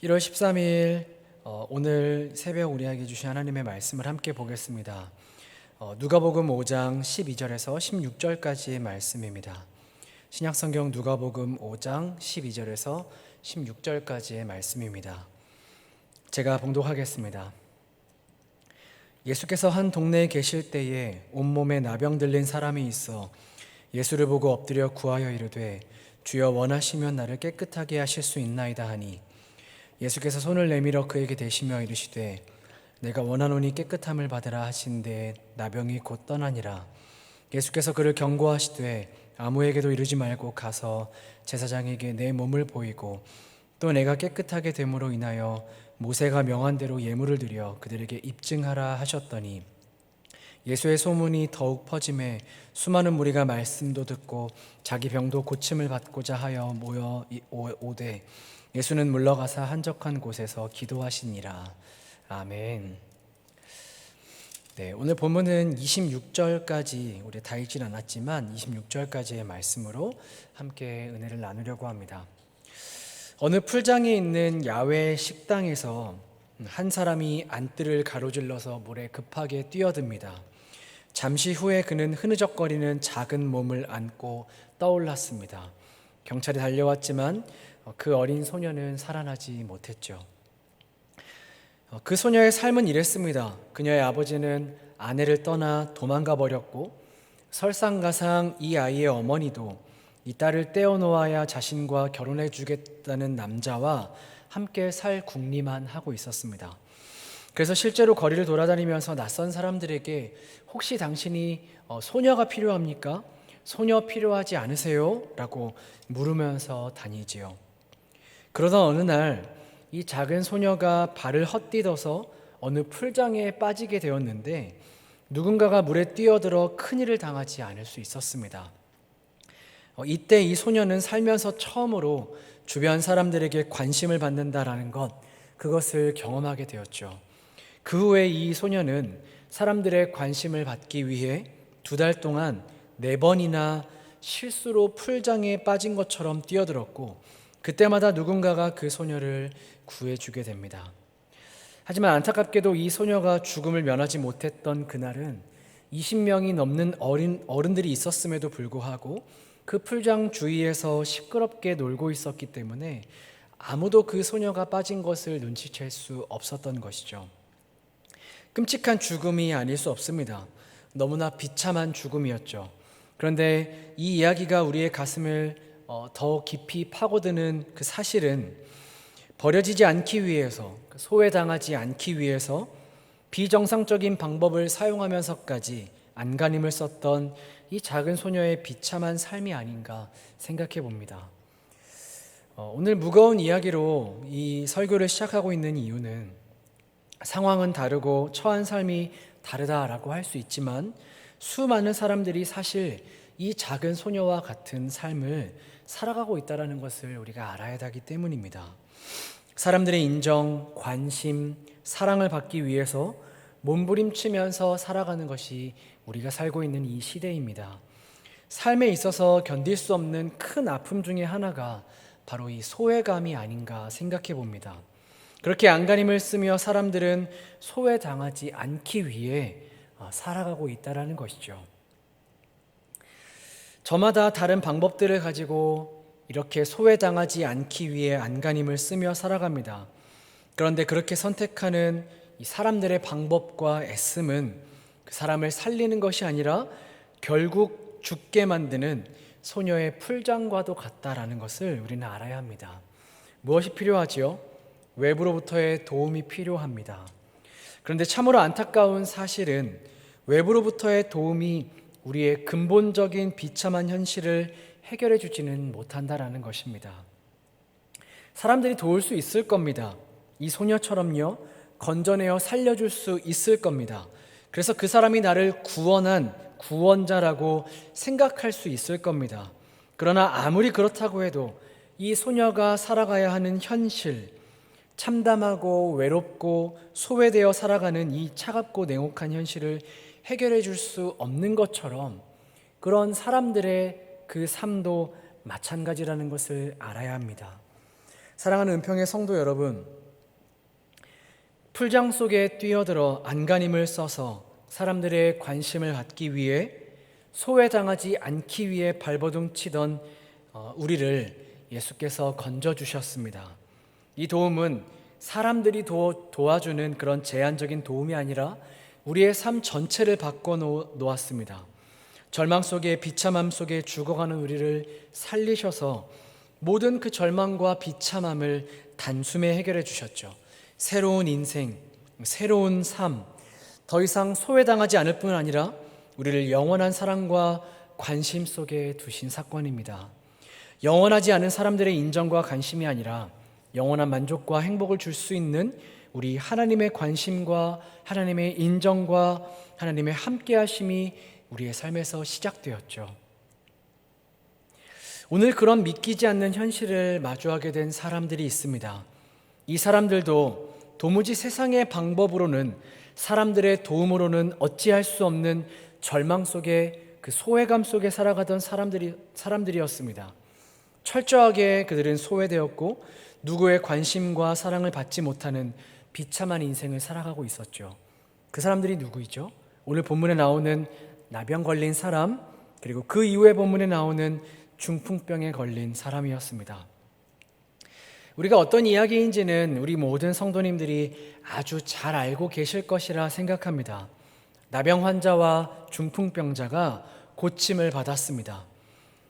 1월 13일 오늘 새벽 우리에게 주신 하나님의 말씀을 함께 보겠습니다. 누가복음 5장 12절에서 16절까지의 말씀입니다. 신약성경 누가복음 5장 12절에서 16절까지의 말씀입니다. 제가 봉독하겠습니다. 예수께서 한 동네에 계실 때에 온몸에 나병 들린 사람이 있어 예수를 보고 엎드려 구하여 이르되 주여 원하시면 나를 깨끗하게 하실 수 있나이다 하니 예수께서 손을 내밀어 그에게 대시며 이르시되 내가 원하노니 깨끗함을 받으라 하신데 나병이 곧 떠나니라. 예수께서 그를 경고하시되 아무에게도 이르지 말고 가서 제사장에게 내 몸을 보이고 또 내가 깨끗하게 됨으로 인하여 모세가 명한 대로 예물을 드려 그들에게 입증하라 하셨더니 예수의 소문이 더욱 퍼짐에 수많은 무리가 말씀도 듣고 자기 병도 고침을 받고자 하여 모여 오되 예수는 물러가사 한적한 곳에서 기도하시니라. 아멘. 네, 오늘 본문은 26절까지 우리 다 읽진 않았지만 26절까지의 말씀으로 함께 은혜를 나누려고 합니다. 어느 풀장에 있는 야외 식당에서 한 사람이 안뜰을 가로질러서 물에 급하게 뛰어듭니다. 잠시 후에 그는 흐느적거리는 작은 몸을 안고 떠올랐습니다. 경찰이 달려왔지만 그 어린 소녀는 살아나지 못했죠. 그 소녀의 삶은 이랬습니다. 그녀의 아버지는 아내를 떠나 도망가 버렸고 설상가상 이 아이의 어머니도 이 딸을 떼어놓아야 자신과 결혼해 주겠다는 남자와 함께 살 궁리만 하고 있었습니다. 그래서 실제로 거리를 돌아다니면서 낯선 사람들에게 혹시 당신이 소녀가 필요합니까? 소녀 필요하지 않으세요? 라고 물으면서 다니지요. 그러던 어느 날 이 작은 소녀가 발을 헛디뎌서 어느 풀장에 빠지게 되었는데 누군가가 물에 뛰어들어 큰일을 당하지 않을 수 있었습니다. 이때 이 소녀는 살면서 처음으로 주변 사람들에게 관심을 받는다라는 그것을 경험하게 되었죠. 그 후에 이 소녀는 사람들의 관심을 받기 위해 2달 동안 4번이나 실수로 풀장에 빠진 것처럼 뛰어들었고 그때마다 누군가가 그 소녀를 구해주게 됩니다. 하지만 안타깝게도 이 소녀가 죽음을 면하지 못했던 그날은 20명이 넘는 어른들이 있었음에도 불구하고 그 풀장 주위에서 시끄럽게 놀고 있었기 때문에 아무도 그 소녀가 빠진 것을 눈치챌 수 없었던 것이죠. 끔찍한 죽음이 아닐 수 없습니다. 너무나 비참한 죽음이었죠. 그런데 이 이야기가 우리의 가슴을 더 깊이 파고드는 그 사실은 버려지지 않기 위해서, 소외당하지 않기 위해서 비정상적인 방법을 사용하면서까지 안간힘을 썼던 이 작은 소녀의 비참한 삶이 아닌가 생각해 봅니다. 오늘 무거운 이야기로 이 설교를 시작하고 있는 이유는 상황은 다르고 처한 삶이 다르다라고 할 수 있지만 수많은 사람들이 사실 이 작은 소녀와 같은 삶을 살아가고 있다는 것을 우리가 알아야 하기 때문입니다. 사람들의 인정, 관심, 사랑을 받기 위해서 몸부림치면서 살아가는 것이 우리가 살고 있는 이 시대입니다. 삶에 있어서 견딜 수 없는 큰 아픔 중에 하나가 바로 이 소외감이 아닌가 생각해 봅니다. 그렇게 안간힘을 쓰며 사람들은 소외당하지 않기 위해 살아가고 있다는 것이죠. 저마다 다른 방법들을 가지고 이렇게 소외당하지 않기 위해 안간힘을 쓰며 살아갑니다. 그런데 그렇게 선택하는 이 사람들의 방법과 애씀은 그 사람을 살리는 것이 아니라 결국 죽게 만드는 소녀의 풀장과도 같다라는 것을 우리는 알아야 합니다. 무엇이 필요하지요? 외부로부터의 도움이 필요합니다. 그런데 참으로 안타까운 사실은 외부로부터의 도움이 우리의 근본적인 비참한 현실을 해결해 주지는 못한다라는 것입니다. 사람들이 도울 수 있을 겁니다. 이 소녀처럼요, 건져내어 살려줄 수 있을 겁니다. 그래서 그 사람이 나를 구원한 구원자라고 생각할 수 있을 겁니다. 그러나 아무리 그렇다고 해도 이 소녀가 살아가야 하는 현실, 참담하고 외롭고 소외되어 살아가는 이 차갑고 냉혹한 현실을 해결해 줄 수 없는 것처럼 그런 사람들의 그 삶도 마찬가지라는 것을 알아야 합니다. 사랑하는 은평의 성도 여러분, 풀장 속에 뛰어들어 안간힘을 써서 사람들의 관심을 받기 위해, 소외당하지 않기 위해 발버둥 치던 우리를 예수께서 건져주셨습니다. 이 도움은 사람들이 도와주는 그런 제한적인 도움이 아니라 우리의 삶 전체를 바꿔놓았습니다. 절망 속에, 비참함 속에 죽어가는 우리를 살리셔서 모든 그 절망과 비참함을 단숨에 해결해 주셨죠. 새로운 인생, 새로운 삶, 더 이상 소외당하지 않을 뿐 아니라 우리를 영원한 사랑과 관심 속에 두신 사건입니다. 영원하지 않은 사람들의 인정과 관심이 아니라 영원한 만족과 행복을 줄 수 있는 우리 하나님의 관심과 하나님의 인정과 하나님의 함께하심이 우리의 삶에서 시작되었죠. 오늘 그런 믿기지 않는 현실을 마주하게 된 사람들이 있습니다. 이 사람들도 도무지 세상의 방법으로는, 사람들의 도움으로는 어찌할 수 없는 절망 속에, 그 소외감 속에 살아가던 사람들이었습니다. 철저하게 그들은 소외되었고 누구의 관심과 사랑을 받지 못하는 비참한 인생을 살아가고 있었죠. 그 사람들이 누구이죠? 오늘 본문에 나오는 나병 걸린 사람, 그리고 그 이후의 본문에 나오는 중풍병에 걸린 사람이었습니다. 우리가 어떤 이야기인지는 우리 모든 성도님들이 아주 잘 알고 계실 것이라 생각합니다. 나병 환자와 중풍병자가 고침을 받았습니다.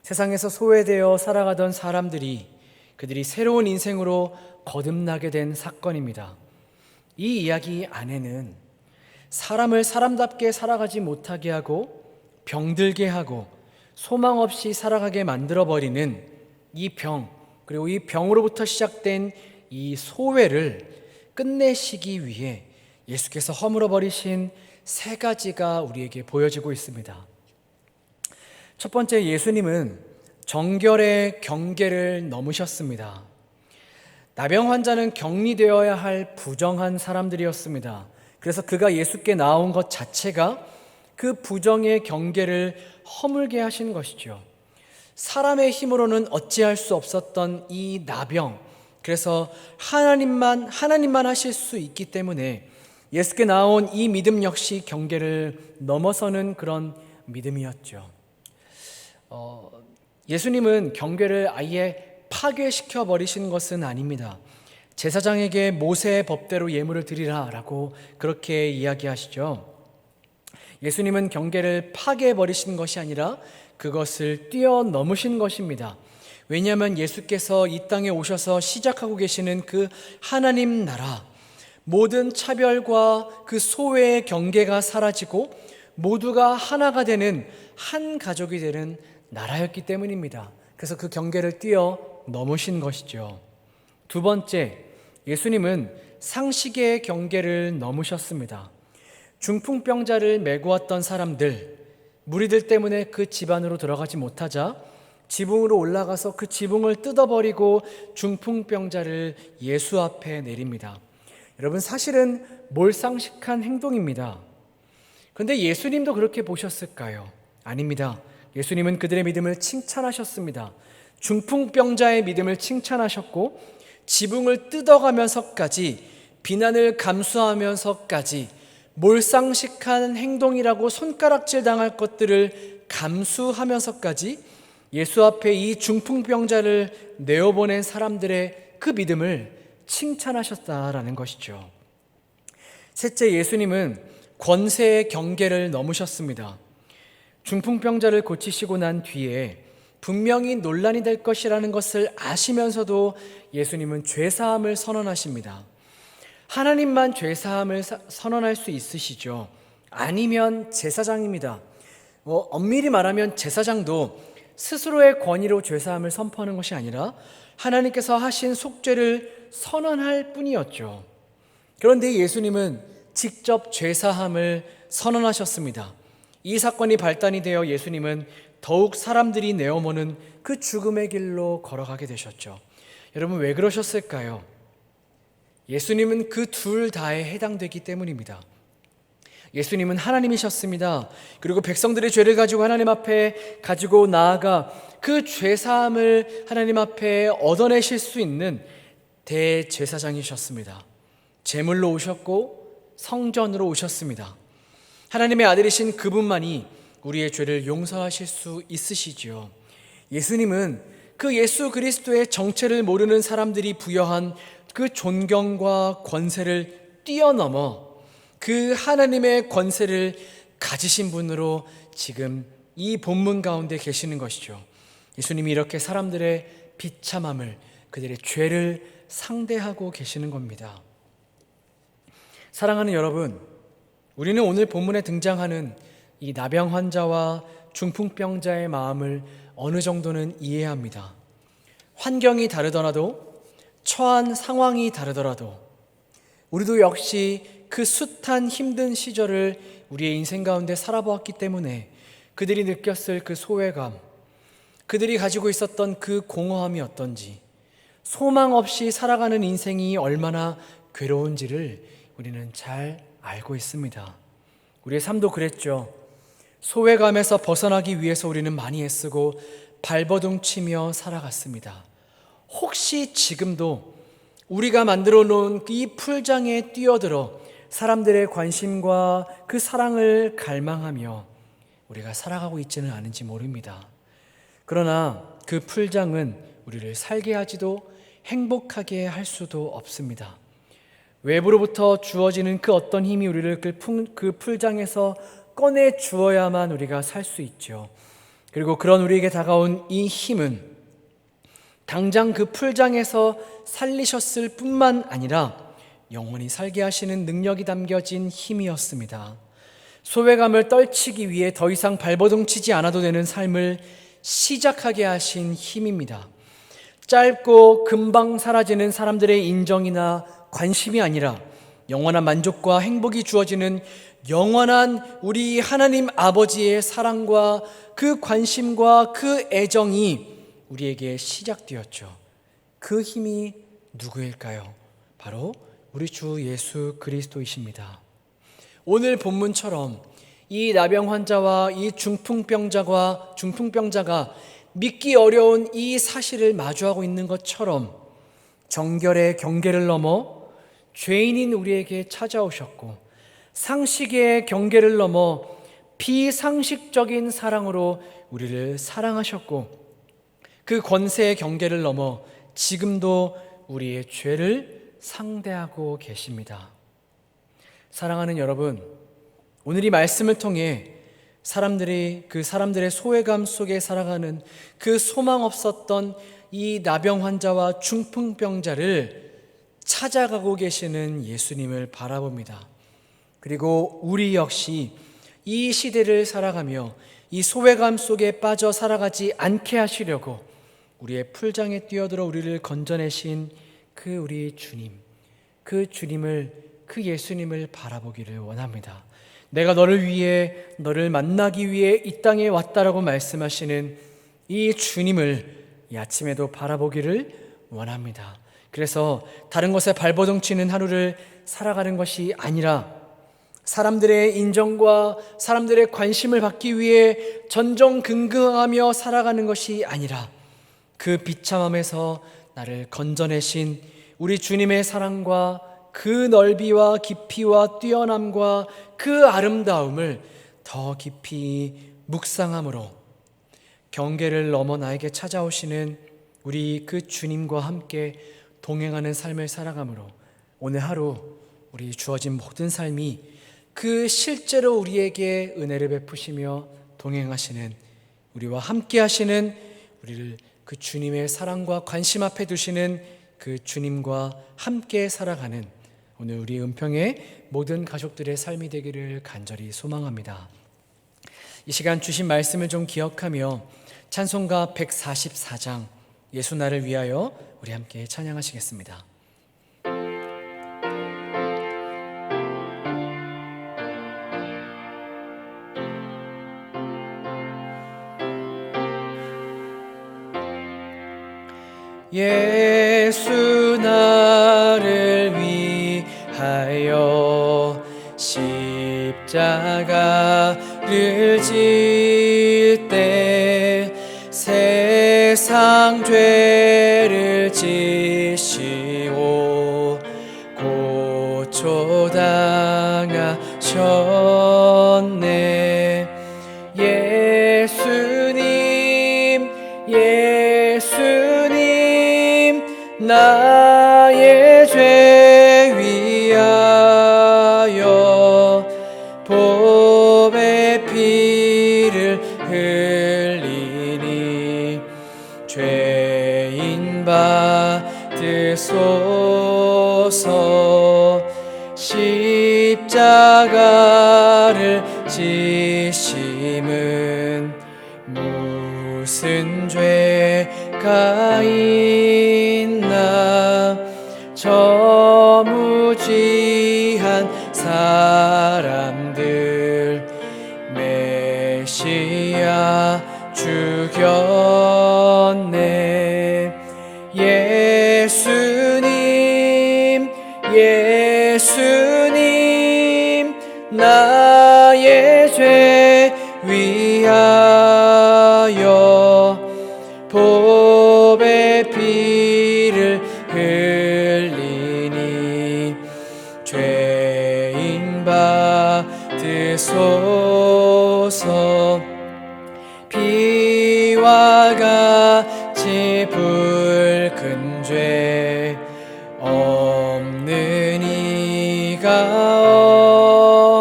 세상에서 소외되어 살아가던 사람들이, 그들이 새로운 인생으로 거듭나게 된 사건입니다. 이 이야기 안에는 사람을 사람답게 살아가지 못하게 하고 병들게 하고 소망 없이 살아가게 만들어버리는 이 병, 그리고 이 병으로부터 시작된 이 소외를 끝내시기 위해 예수께서 허물어버리신 세 가지가 우리에게 보여지고 있습니다. 첫 번째, 예수님은 정결의 경계를 넘으셨습니다. 나병 환자는 격리되어야 할 부정한 사람들이었습니다. 그래서 그가 예수께 나온 것 자체가 그 부정의 경계를 허물게 하신 것이죠. 사람의 힘으로는 어찌할 수 없었던 이 나병, 그래서 하나님만 하실 수 있기 때문에 예수께 나온 이 믿음 역시 경계를 넘어서는 그런 믿음이었죠. 예수님은 경계를 아예 파괴시켜 버리신 것은 아닙니다. 제사장에게 모세의 법대로 예물을 드리라 라고 그렇게 이야기하시죠. 예수님은 경계를 파괴해 버리신 것이 아니라 그것을 뛰어넘으신 것입니다. 왜냐하면 예수께서 이 땅에 오셔서 시작하고 계시는 그 하나님 나라, 모든 차별과 그 소외의 경계가 사라지고 모두가 하나가 되는, 한 가족이 되는 나라였기 때문입니다. 그래서 그 경계를 뛰어넘으신 것이죠. 두 번째, 예수님은 상식의 경계를 넘으셨습니다. 중풍병자를 메고 왔던 사람들, 무리들 때문에 그 집 안으로 들어가지 못하자 지붕으로 올라가서 그 지붕을 뜯어버리고 중풍병자를 예수 앞에 내립니다. 여러분, 사실은 몰상식한 행동입니다. 그런데 예수님도 그렇게 보셨을까요? 아닙니다. 예수님은 그들의 믿음을 칭찬하셨습니다. 중풍병자의 믿음을 칭찬하셨고 지붕을 뜯어가면서까지, 비난을 감수하면서까지 몰상식한 행동이라고 손가락질 당할 것들을 감수하면서까지 예수 앞에 이 중풍병자를 내어보낸 사람들의 그 믿음을 칭찬하셨다라는 것이죠. 셋째, 예수님은 권세의 경계를 넘으셨습니다. 중풍병자를 고치시고 난 뒤에 분명히 논란이 될 것이라는 것을 아시면서도 예수님은 죄사함을 선언하십니다. 하나님만 죄사함을 선언할 수 있으시죠. 아니면 제사장입니다. 엄밀히 말하면 제사장도 스스로의 권위로 죄사함을 선포하는 것이 아니라 하나님께서 하신 속죄를 선언할 뿐이었죠. 그런데 예수님은 직접 죄사함을 선언하셨습니다. 이 사건이 발단이 되어 예수님은 더욱 사람들이 내어모는 그 죽음의 길로 걸어가게 되셨죠. 여러분, 왜 그러셨을까요? 예수님은 그 둘 다에 해당되기 때문입니다. 예수님은 하나님이셨습니다. 그리고 백성들의 죄를 가지고 하나님 앞에 가지고 나아가 그 죄사함을 하나님 앞에 얻어내실 수 있는 대제사장이셨습니다. 제물로 오셨고 성전으로 오셨습니다. 하나님의 아들이신 그분만이 우리의 죄를 용서하실 수 있으시지요. 예수님은 그 예수 그리스도의 정체를 모르는 사람들이 부여한 그 존경과 권세를 뛰어넘어 그 하나님의 권세를 가지신 분으로 지금 이 본문 가운데 계시는 것이죠. 예수님이 이렇게 사람들의 비참함을, 그들의 죄를 상대하고 계시는 겁니다. 사랑하는 여러분, 우리는 오늘 본문에 등장하는 이 나병 환자와 중풍병자의 마음을 어느 정도는 이해합니다. 환경이 다르더라도, 처한 상황이 다르더라도 우리도 역시 그 숱한 힘든 시절을 우리의 인생 가운데 살아보았기 때문에 그들이 느꼈을 그 소외감, 그들이 가지고 있었던 그 공허함이 어떤지, 소망 없이 살아가는 인생이 얼마나 괴로운지를 우리는 잘 알고 있습니다. 우리의 삶도 그랬죠. 소외감에서 벗어나기 위해서 우리는 많이 애쓰고 발버둥 치며 살아갔습니다. 혹시 지금도 우리가 만들어 놓은 이 풀장에 뛰어들어 사람들의 관심과 그 사랑을 갈망하며 우리가 살아가고 있지는 않은지 모릅니다. 그러나 그 풀장은 우리를 살게 하지도 행복하게 할 수도 없습니다. 외부로부터 주어지는 그 어떤 힘이 우리를 그 풀장에서 꺼내 주어야만 우리가 살 수 있죠. 그리고 그런 우리에게 다가온 이 힘은 당장 그 풀장에서 살리셨을 뿐만 아니라 영원히 살게 하시는 능력이 담겨진 힘이었습니다. 소외감을 떨치기 위해 더 이상 발버둥 치지 않아도 되는 삶을 시작하게 하신 힘입니다. 짧고 금방 사라지는 사람들의 인정이나 관심이 아니라 영원한 만족과 행복이 주어지는 영원한 우리 하나님 아버지의 사랑과 그 관심과 그 애정이 우리에게 시작되었죠. 그 힘이 누구일까요? 바로 우리 주 예수 그리스도이십니다. 오늘 본문처럼 이 나병 환자와 이 중풍병자가 믿기 어려운 이 사실을 마주하고 있는 것처럼 정결의 경계를 넘어 죄인인 우리에게 찾아오셨고, 상식의 경계를 넘어 비상식적인 사랑으로 우리를 사랑하셨고, 그 권세의 경계를 넘어 지금도 우리의 죄를 상대하고 계십니다. 사랑하는 여러분, 오늘 이 말씀을 통해 사람들의 소외감 속에 살아가는 그 소망 없었던 이 나병 환자와 중풍병자를 찾아가고 계시는 예수님을 바라봅니다. 그리고 우리 역시 이 시대를 살아가며 이 소외감 속에 빠져 살아가지 않게 하시려고 우리의 풀장에 뛰어들어 우리를 건져내신 그 우리 주님, 그 예수님을 바라보기를 원합니다. 내가 너를 위해, 너를 만나기 위해 이 땅에 왔다라고 말씀하시는 이 주님을 이 아침에도 바라보기를 원합니다. 그래서 다른 것에 발버둥 치는 하루를 살아가는 것이 아니라 사람들의 인정과 사람들의 관심을 받기 위해 전전긍긍하며 살아가는 것이 아니라 그 비참함에서 나를 건져내신 우리 주님의 사랑과 그 넓이와 깊이와 뛰어남과 그 아름다움을 더 깊이 묵상함으로 경계를 넘어 나에게 찾아오시는 우리 그 주님과 함께 동행하는 삶을 살아감으로 오늘 하루 우리 주어진 모든 삶이 그 실제로 우리에게 은혜를 베푸시며 동행하시는, 우리와 함께 하시는, 우리를 그 주님의 사랑과 관심 앞에 두시는 그 주님과 함께 살아가는 오늘 우리 은평의 모든 가족들의 삶이 되기를 간절히 소망합니다. 이 시간 주신 말씀을 좀 기억하며 찬송가 144장 예수 나를 위하여 우리 함께 찬양하시겠습니다. 예수 나를 위하여 십자가를 질 때 세상 죄를 지시고 오셨네. 예수님, 예수님, 나의 죄 위하여 보배 피를 흘리니 죄인 받으소서. 십자가를 지심은 무슨 죄가 있나. 저 무지한 사람들 메시아 죽였네. 예수님, 예수님, 나의 죄 위하여 보배 피를 흘리니 죄인 받으소서. 비와 같이 붉은 죄 없는 이가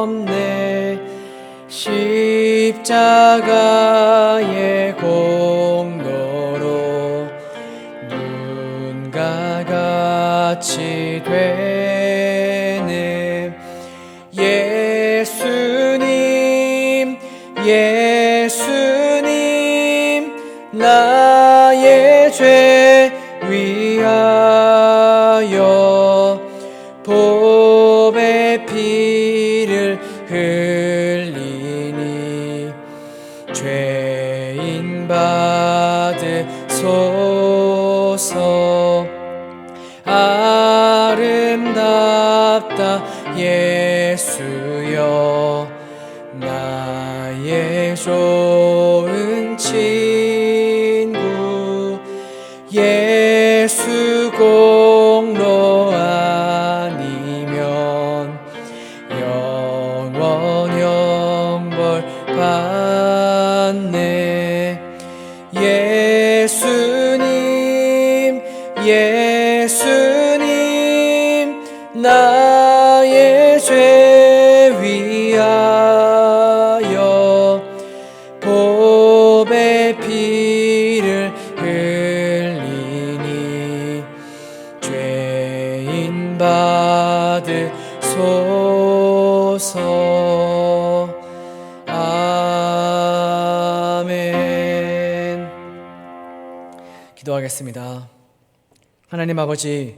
없네. 십자가의 공로로 눈과 같이 되네. 예수님, 예수님, 나의 죄 위하여 보배 피를 흘리니 죄인 받으소서. 아름답다 예수여, 나의 좋은 친구. 예수 공로 아니면 영원 형벌 받네. 예수님, 예수님, 나의 죄 위하여 보배 피를 흘리니 죄인 받으소서. 아멘. 기도하겠습니다. 하나님 아버지,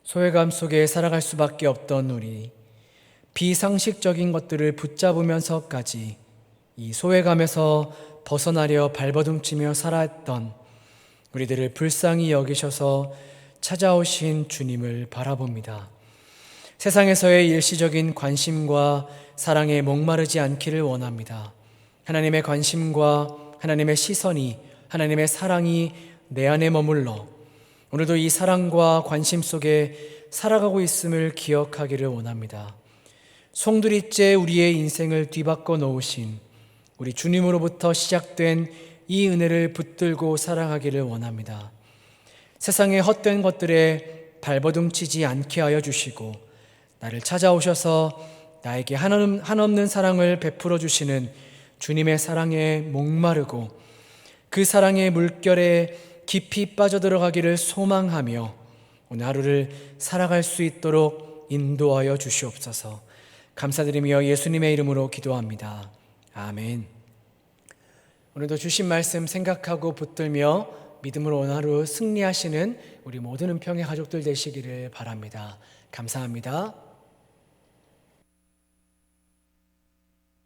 소외감 속에 살아갈 수밖에 없던 우리, 비상식적인 것들을 붙잡으면서까지 이 소외감에서 벗어나려 발버둥치며 살아왔던 우리들을 불쌍히 여기셔서 찾아오신 주님을 바라봅니다. 세상에서의 일시적인 관심과 사랑에 목마르지 않기를 원합니다. 하나님의 관심과 하나님의 시선이, 하나님의 사랑이 내 안에 머물러 오늘도 이 사랑과 관심 속에 살아가고 있음을 기억하기를 원합니다. 송두리째 우리의 인생을 뒤바꿔 놓으신 우리 주님으로부터 시작된 이 은혜를 붙들고 살아가기를 원합니다. 세상의 헛된 것들에 발버둥치지 않게 하여 주시고 나를 찾아오셔서 나에게 한없는 사랑을 베풀어 주시는 주님의 사랑에 목마르고 그 사랑의 물결에 깊이 빠져들어가기를 소망하며 오늘 하루를 살아갈 수 있도록 인도하여 주시옵소서. 감사드리며 예수님의 이름으로 기도합니다. 아멘. 오늘도 주신 말씀 생각하고 붙들며 믿음으로 오늘 하루 승리하시는 우리 모든 은평의 가족들 되시기를 바랍니다. 감사합니다.